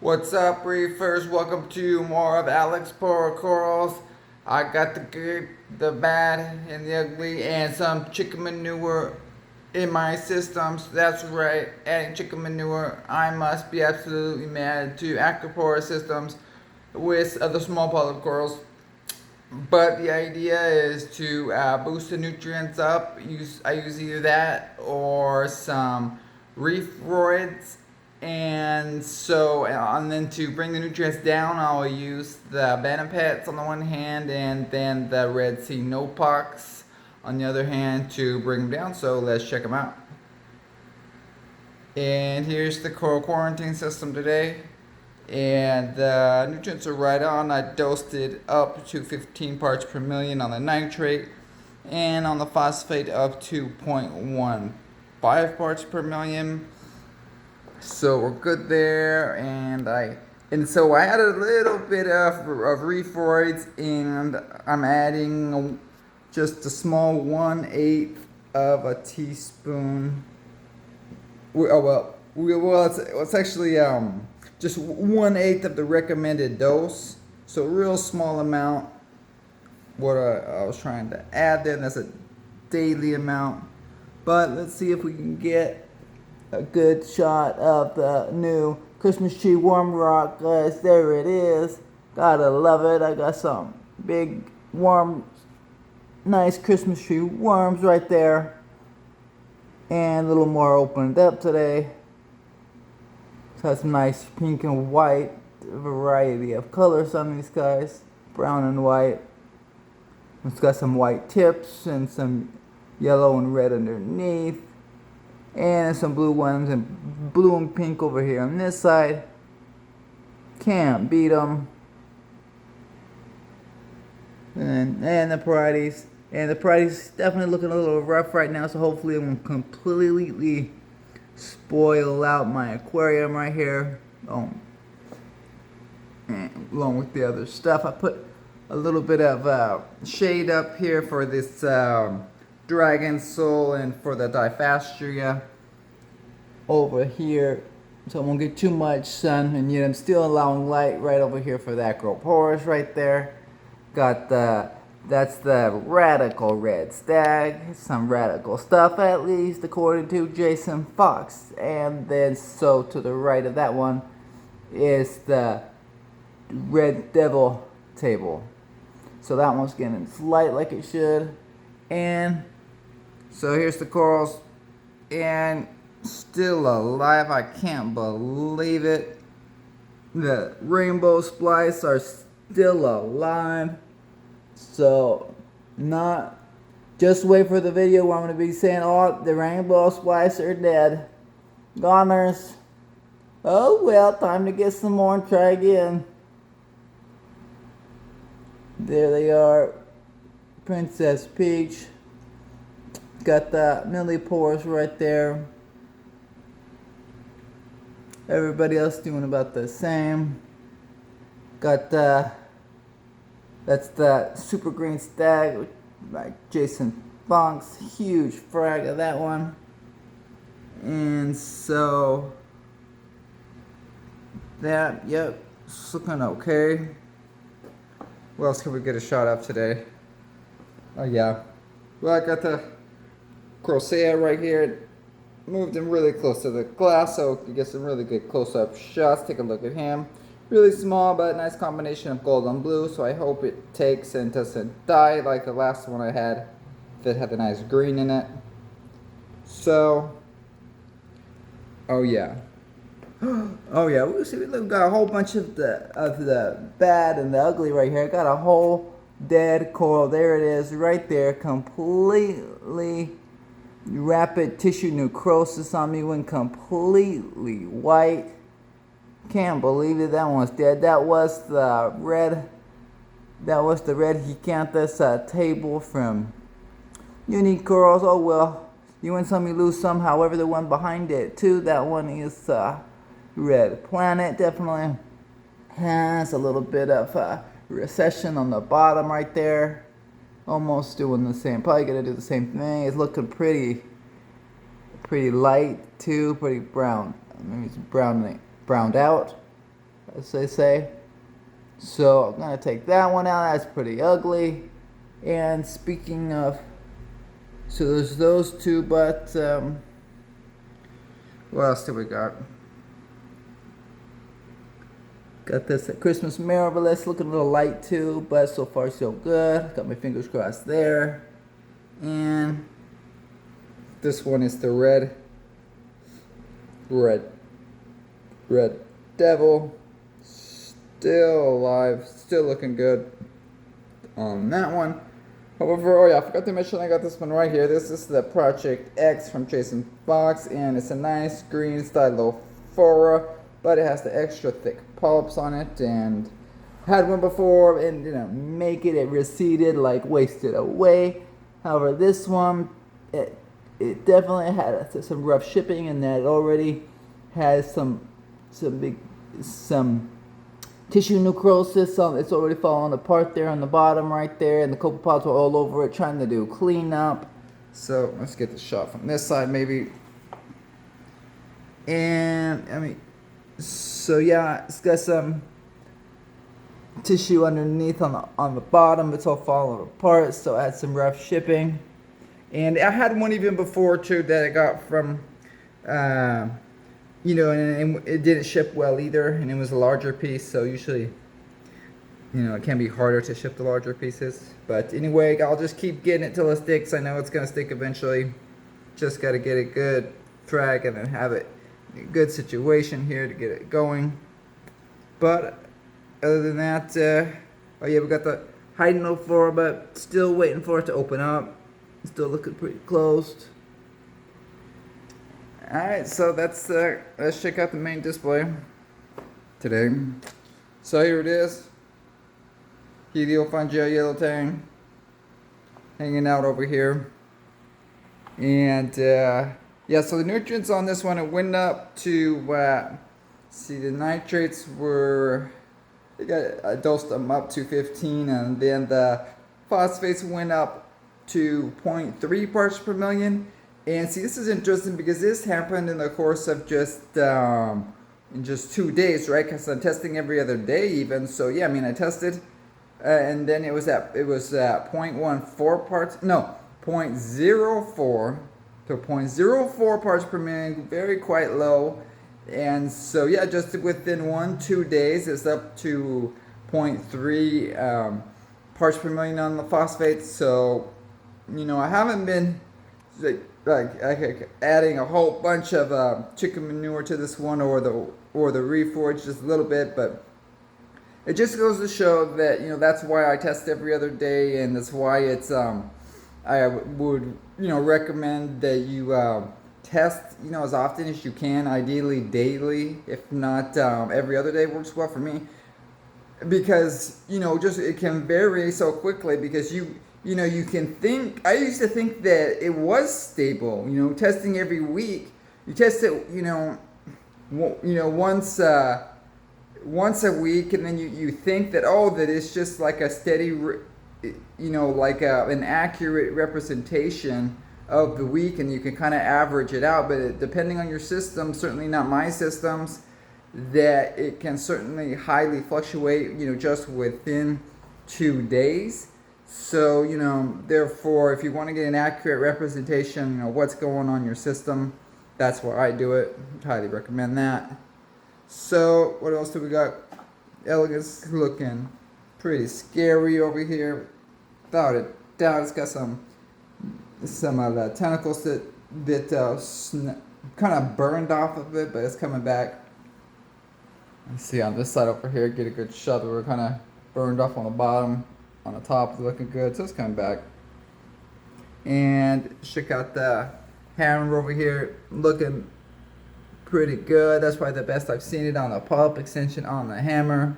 What's up, Reefers? Welcome to more of Acropora corals. I got the good, the bad, and the ugly, and some chicken manure in my systems. That's right, adding chicken manure. I must be absolutely mad to Acropora systems with other small polyp corals. But the idea is to boost the nutrients up. I use either that or some reef roids, and then to bring the nutrients down, I'll use the Benepets on the one hand, and then the Red Sea Nopox on the other hand to bring them down. So let's check them out. And here's the coral quarantine system today. And the nutrients are right on. I dosed it up to 15 parts per million on the nitrate, and on the phosphate up to 0.15 parts per million. So we're good there. So I added a little bit of reefroids, and I'm adding just a small 1/8 of a teaspoon. It's actually just 1/8 of the recommended dose. So a real small amount. What I was trying to add there, that's a daily amount. But let's see if we can get a good shot of the new Christmas tree worm rock, guys. There it is. Gotta love it. I got some big worms, nice Christmas tree worms right there. And a little more opened up today. So it's nice pink and white, variety of colors on these guys, brown and white. It's got some white tips and some yellow and red underneath, and some blue ones and blue and pink over here on this side. Can't beat them. And the parietes. And the parietes definitely looking a little rough right now, so hopefully it won't completely spoil out my aquarium right here. And along with the other stuff, I put a little bit of shade up here for this dragon soul and for the diphastria over here, so I won't get too much sun, and yet I'm still allowing light right over here for the Acroporas right there. Got that's the radical red stag, some radical stuff at least according to Jason Fox. And then so to the right of that one is the red devil table. So that one's getting its light like it should. And so here's the corals, and still alive. I can't believe it. The rainbow splice are still alive. So, not just wait for the video where I'm going to be saying, oh, the rainbow splice are dead. Goners. Oh well, time to get some more and try again. There they are. Princess Peach. Got the millipores right there. Everybody else doing about the same. Got that's the super green stag by Jason Fox. Huge frag of that one. And so that, yep, it's looking okay. What else can we get a shot of today? Oh yeah. Well, I got the Crocea right here. Moved him really close to the glass so you get some really good close-up shots. Take a look at him. Really small, but nice combination of gold and blue, so I hope it takes and doesn't die like the last one I had that had a nice green in it. So, oh yeah. Oh yeah, we've got a whole bunch of the bad and the ugly right here. Got a whole dead coral. There it is, right there, completely rapid tissue necrosis on me, went completely white. Can't believe it. That one was dead. That was the red Hecanthus table from Unique Corals. Oh well, you win some, you lose some. However, the one behind it too, that one is Red Planet. Definitely has a little bit of recession on the bottom right there. Almost doing the same. Probably gonna do the same thing. It's looking pretty light too. Pretty brown. Maybe it's browned out. as they say. So I'm gonna take that one out. That's pretty ugly. And speaking of, so there's those two, but what else do we got? Got this Christmas Marvelous, looking a little light too, but so far so good. Got my fingers crossed there. And this one is the red Devil. Still alive, still looking good on that one. However, oh yeah, I forgot to mention I got this one right here. This is the Project X from Jason Fox, and it's a nice green Stylophora, but it has the extra thick polyps on it, and had one before and didn't make it. It receded, like wasted away. However, this one, it definitely had some rough shipping, and that it already has some tissue necrosis. It's already falling apart there on the bottom right there, and the copepods were all over it trying to do cleanup. So let's get the shot from this side maybe. And I mean, so yeah, it's got some tissue underneath on the bottom. It's all falling apart, so I had some rough shipping. And I had one even before too that I got from and it didn't ship well either, and it was a larger piece, so usually, it can be harder to ship the larger pieces. But anyway, I'll just keep getting it till it sticks. I know it's going to stick eventually. Just got to get a good frag and then have it in a good situation here to get it going. But other than that, oh yeah, we got the Hydenophora, but still waiting for it to open up. Still looking pretty closed. Alright, so let's check out the main display today. So here it is. Helio Fungi Yellow Tang hanging out over here. And yeah, so the nutrients on this one, it went up to, see, the nitrates were, I dosed them up to 15, and then the phosphates went up to 0.3 parts per million. And see, this is interesting because this happened in the course of just in just 2 days, right? Because I'm testing every other day even. So yeah, I mean, I tested, and then it was at 0.14 parts, no, 0.04 to 0.04 parts per million, very quite low. And so yeah, just within 1-2 days, it's up to 0.3 parts per million on the phosphates. So I haven't been like adding a whole bunch of chicken manure to this one, or the Reef forage, just a little bit, but it just goes to show that that's why I test every other day, and that's why it's I would recommend that you test as often as you can, ideally daily, if not every other day works well for me, because just it can vary so quickly, because you can think, I used to think that it was stable, testing every week. You test it, once a week, and then you think that, that it's just like a steady, like an accurate representation of the week, and you can kind of average it out. But depending on your system, certainly not my systems, that it can certainly highly fluctuate, just within 2 days. So, therefore, if you want to get an accurate representation of what's going on in your system, that's why I do it. Highly recommend that. So, what else do we got? Elegance looking pretty scary over here. Without a doubt, it's got some of the tentacles that kind of burned off of it, but it's coming back. Let's see on this side over here, get a good shot that we're kind of burned off on the bottom. On the top, it's looking good, so it's coming back. And check out the hammer over here, looking pretty good. That's probably the best I've seen it on the pulp extension on the hammer.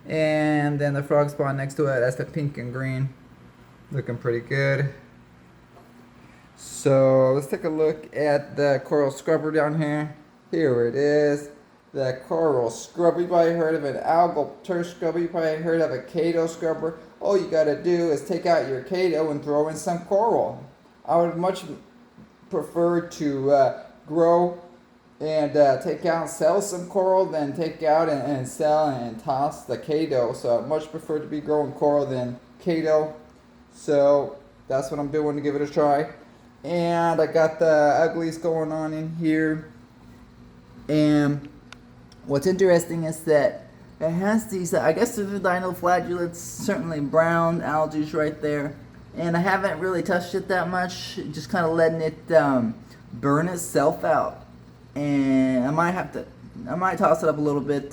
And then the frog spawn next to it, that's the pink and green, looking pretty good. So let's take a look at the coral scrubber down here. Here it is. The coral scrubber. You probably heard of an algal turf scrubber. You probably heard of a Kato scrubber. All you gotta do is take out your Kato and throw in some coral. I would much prefer to grow and take out and sell some coral than take out and sell and toss the Kato. So I much prefer to be growing coral than Kato. So that's what I'm doing to give it a try. And I got the uglies going on in here. And what's interesting is that it has these, I guess they're the dinoflagellates, certainly brown algae right there. And I haven't really touched it that much, just kind of letting it burn itself out. And I might toss it up a little bit,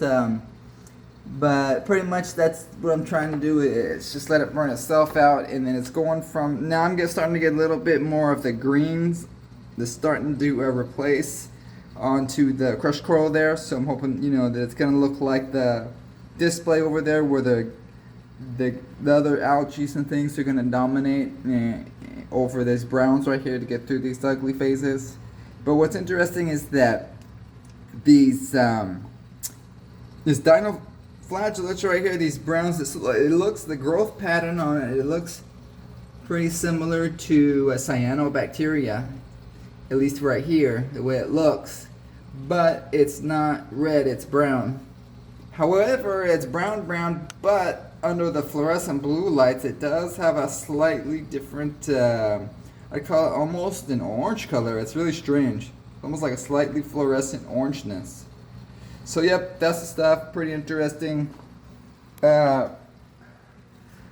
but pretty much that's what I'm trying to do. Is just let it burn itself out, and then it's going from, now I'm starting to get a little bit more of the greens that's starting to replace onto the crushed coral there. So I'm hoping, that it's going to look like the display over there where the other algae and things are going to dominate over these browns right here to get through these ugly phases. But what's interesting is that these this dinoflagellates right here, these browns, it looks, the growth pattern on it looks pretty similar to a cyanobacteria, at least right here, the way it looks. But it's not red, it's brown. However, it's brown, but under the fluorescent blue lights, it does have a slightly different, I call it almost an orange color. It's really strange. Almost like a slightly fluorescent orangeness. So yep, that's the stuff. Pretty interesting.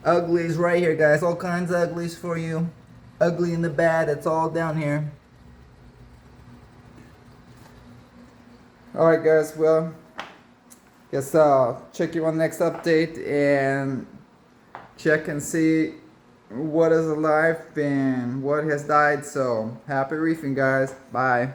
Uglies right here, guys. All kinds of uglies for you. Ugly and the bad, it's all down here. Alright guys, well, guess I'll check you on the next update and check and see what is alive and what has died. So happy reefing, guys. Bye.